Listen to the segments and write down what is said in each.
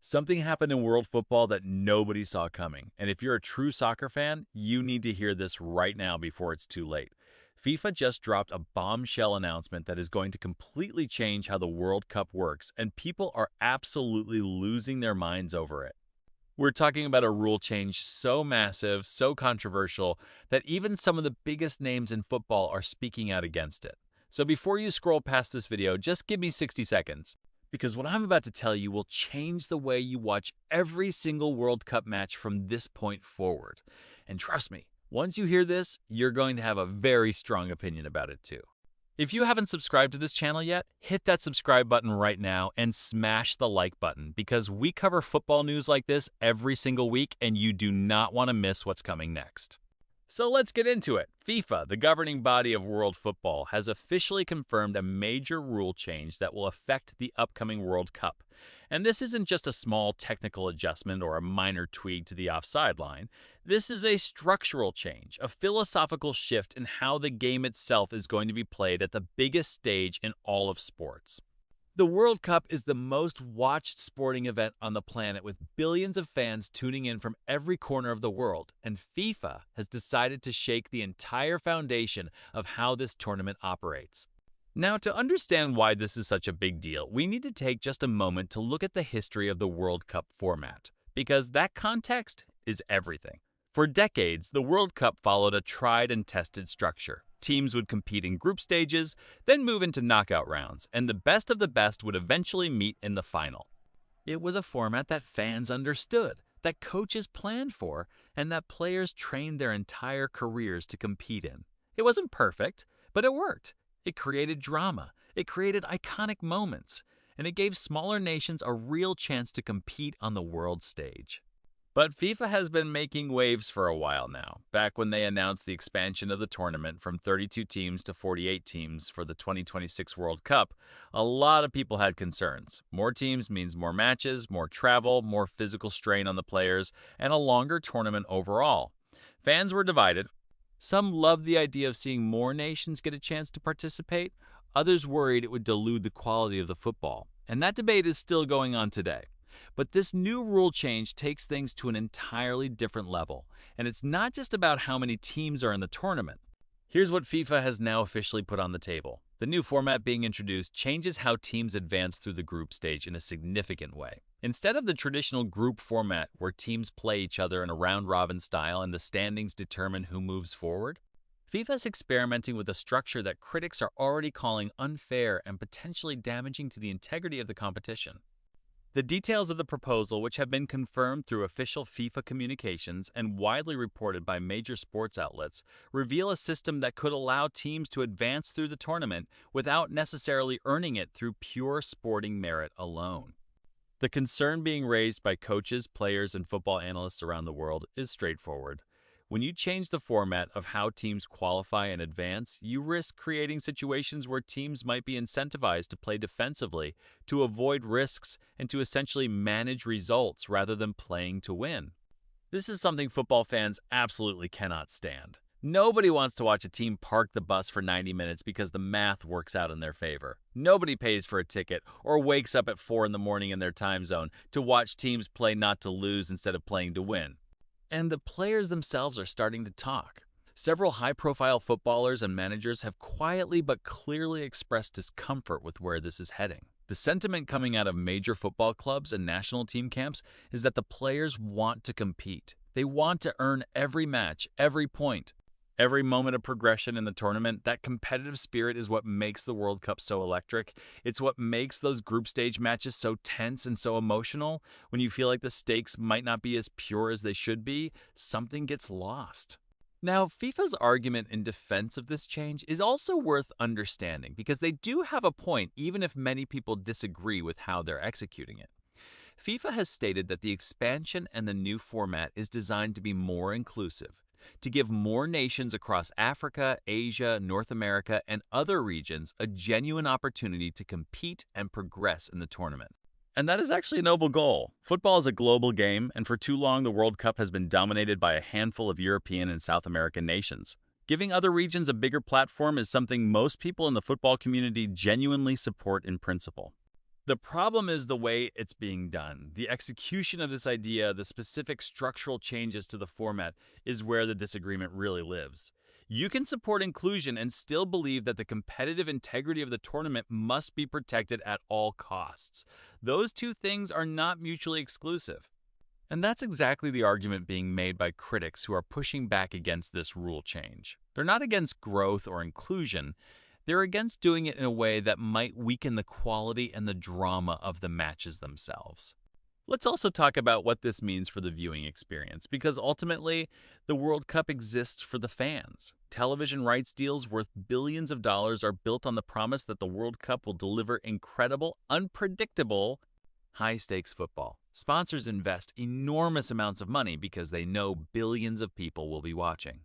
Something happened in world football that nobody saw coming, and if you're a true soccer fan, you need to hear this right now before it's too late. FIFA just dropped a bombshell announcement that is going to completely change how the World Cup works, and people are absolutely losing their minds over it. We're talking about a rule change so massive, so controversial, that even some of the biggest names in football are speaking out against it. So before you scroll past this video, just give me 60 seconds. Because what I'm about to tell you will change the way you watch every single World Cup match from this point forward. And trust me, once you hear this, you're going to have a very strong opinion about it too. If you haven't subscribed to this channel yet, hit that subscribe button right now and smash the like button because we cover football news like this every single week and you do not want to miss what's coming next. So let's get into it. FIFA, the governing body of world football, has officially confirmed a major rule change that will affect the upcoming World Cup. And this isn't just a small technical adjustment or a minor tweak to the offside line. This is a structural change, a philosophical shift in how the game itself is going to be played at the biggest stage in all of sports. The World Cup is the most watched sporting event on the planet with billions of fans tuning in from every corner of the world, and FIFA has decided to shake the entire foundation of how this tournament operates. Now, to understand why this is such a big deal, we need to take just a moment to look at the history of the World Cup format, because that context is everything. For decades, the World Cup followed a tried and tested structure. Teams would compete in group stages, then move into knockout rounds, and the best of the best would eventually meet in the final. It was a format that fans understood, that coaches planned for, and that players trained their entire careers to compete in. It wasn't perfect, but it worked. It created drama, it created iconic moments, and it gave smaller nations a real chance to compete on the world stage. But FIFA has been making waves for a while now. Back when they announced the expansion of the tournament from 32 teams to 48 teams for the 2026 World Cup, a lot of people had concerns. More teams means more matches, more travel, more physical strain on the players, and a longer tournament overall. Fans were divided. Some loved the idea of seeing more nations get a chance to participate. Others worried it would dilute the quality of the football. And that debate is still going on today. But this new rule change takes things to an entirely different level, and it's not just about how many teams are in the tournament. Here's what FIFA has now officially put on the table. The new format being introduced changes how teams advance through the group stage in a significant way. Instead of the traditional group format where teams play each other in a round-robin style and the standings determine who moves forward, FIFA is experimenting with a structure that critics are already calling unfair and potentially damaging to the integrity of the competition. The details of the proposal, which have been confirmed through official FIFA communications and widely reported by major sports outlets, reveal a system that could allow teams to advance through the tournament without necessarily earning it through pure sporting merit alone. The concern being raised by coaches, players, and football analysts around the world is straightforward. When you change the format of how teams qualify and advance, you risk creating situations where teams might be incentivized to play defensively, to avoid risks, and to essentially manage results rather than playing to win. This is something football fans absolutely cannot stand. Nobody wants to watch a team park the bus for 90 minutes because the math works out in their favor. Nobody pays for a ticket or wakes up at 4 in the morning in their time zone to watch teams play not to lose instead of playing to win. And the players themselves are starting to talk. Several high-profile footballers and managers have quietly but clearly expressed discomfort with where this is heading. The sentiment coming out of major football clubs and national team camps is that the players want to compete. They want to earn every match, every point. Every moment of progression in the tournament, that competitive spirit is what makes the World Cup so electric. It's what makes those group stage matches so tense and so emotional. When you feel like the stakes might not be as pure as they should be, something gets lost. Now, FIFA's argument in defense of this change is also worth understanding because they do have a point even if many people disagree with how they're executing it. FIFA has stated that the expansion and the new format is designed to be more inclusive, to give more nations across Africa, Asia, North America, and other regions a genuine opportunity to compete and progress in the tournament. And that is actually a noble goal. Football is a global game, and for too long the World Cup has been dominated by a handful of European and South American nations. Giving other regions a bigger platform is something most people in the football community genuinely support in principle. The problem is the way it's being done. The execution of this idea, the specific structural changes to the format, is where the disagreement really lives. You can support inclusion and still believe that the competitive integrity of the tournament must be protected at all costs. Those two things are not mutually exclusive. And that's exactly the argument being made by critics who are pushing back against this rule change. They're not against growth or inclusion. They're against doing it in a way that might weaken the quality and the drama of the matches themselves. Let's also talk about what this means for the viewing experience, because ultimately, the World Cup exists for the fans. Television rights deals worth billions of dollars are built on the promise that the World Cup will deliver incredible, unpredictable, high-stakes football. Sponsors invest enormous amounts of money because they know billions of people will be watching.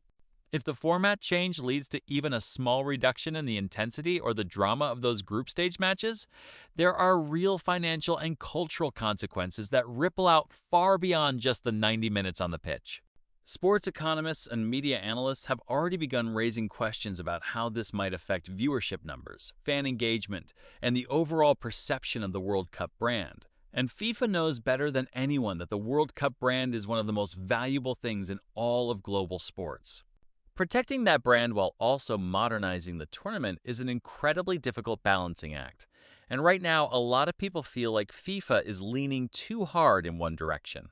If the format change leads to even a small reduction in the intensity or the drama of those group stage matches, there are real financial and cultural consequences that ripple out far beyond just the 90 minutes on the pitch. Sports economists and media analysts have already begun raising questions about how this might affect viewership numbers, fan engagement, and the overall perception of the World Cup brand. And FIFA knows better than anyone that the World Cup brand is one of the most valuable things in all of global sports. Protecting that brand while also modernizing the tournament is an incredibly difficult balancing act. And right now, a lot of people feel like FIFA is leaning too hard in one direction.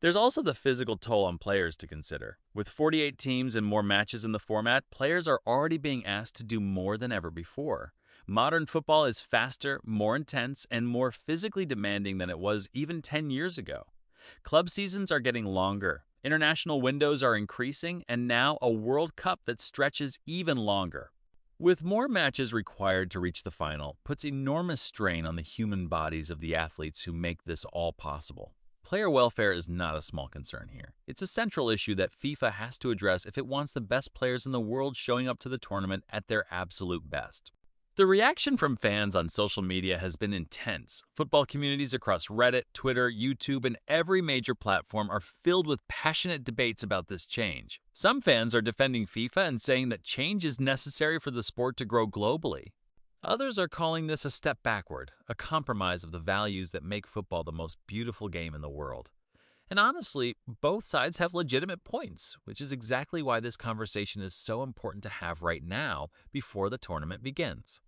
There's also the physical toll on players to consider. With 48 teams and more matches in the format, players are already being asked to do more than ever before. Modern football is faster, more intense, and more physically demanding than it was even 10 years ago. Club seasons are getting longer. International windows are increasing, and now a World Cup that stretches even longer. With more matches required to reach the final, puts enormous strain on the human bodies of the athletes who make this all possible. Player welfare is not a small concern here. It's a central issue that FIFA has to address if it wants the best players in the world showing up to the tournament at their absolute best. The reaction from fans on social media has been intense. Football communities across Reddit, Twitter, YouTube, and every major platform are filled with passionate debates about this change. Some fans are defending FIFA and saying that change is necessary for the sport to grow globally. Others are calling this a step backward, a compromise of the values that make football the most beautiful game in the world. And honestly, both sides have legitimate points, which is exactly why this conversation is so important to have right now before the tournament begins.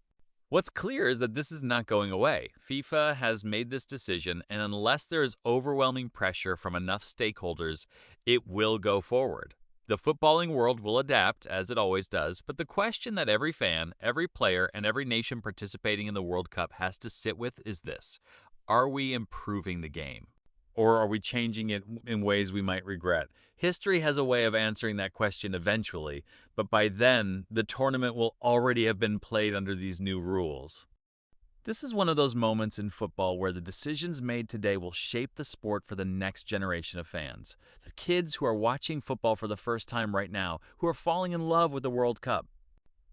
What's clear is that this is not going away. FIFA has made this decision, and unless there is overwhelming pressure from enough stakeholders, it will go forward. The footballing world will adapt, as it always does, but the question that every fan, every player, and every nation participating in the World Cup has to sit with is this: are we improving the game? Or are we changing it in ways we might regret? History has a way of answering that question eventually, but by then, the tournament will already have been played under these new rules. This is one of those moments in football where the decisions made today will shape the sport for the next generation of fans. The kids who are watching football for the first time right now, who are falling in love with the World Cup.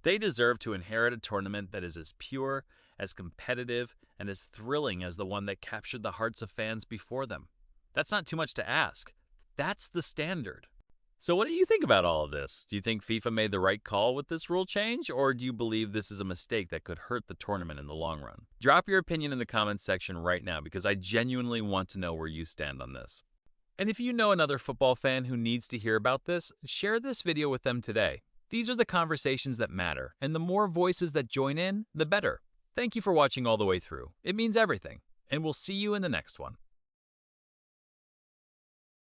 They deserve to inherit a tournament that is as pure, as competitive, and as thrilling as the one that captured the hearts of fans before them. That's not too much to ask. That's the standard. So what do you think about all of this? Do you think FIFA made the right call with this rule change, or do you believe this is a mistake that could hurt the tournament in the long run? Drop your opinion in the comments section right now, because I genuinely want to know where you stand on this. And if you know another football fan who needs to hear about this, share this video with them today. These are the conversations that matter, and the more voices that join in, the better. Thank you for watching all the way through. It means everything, and we'll see you in the next one.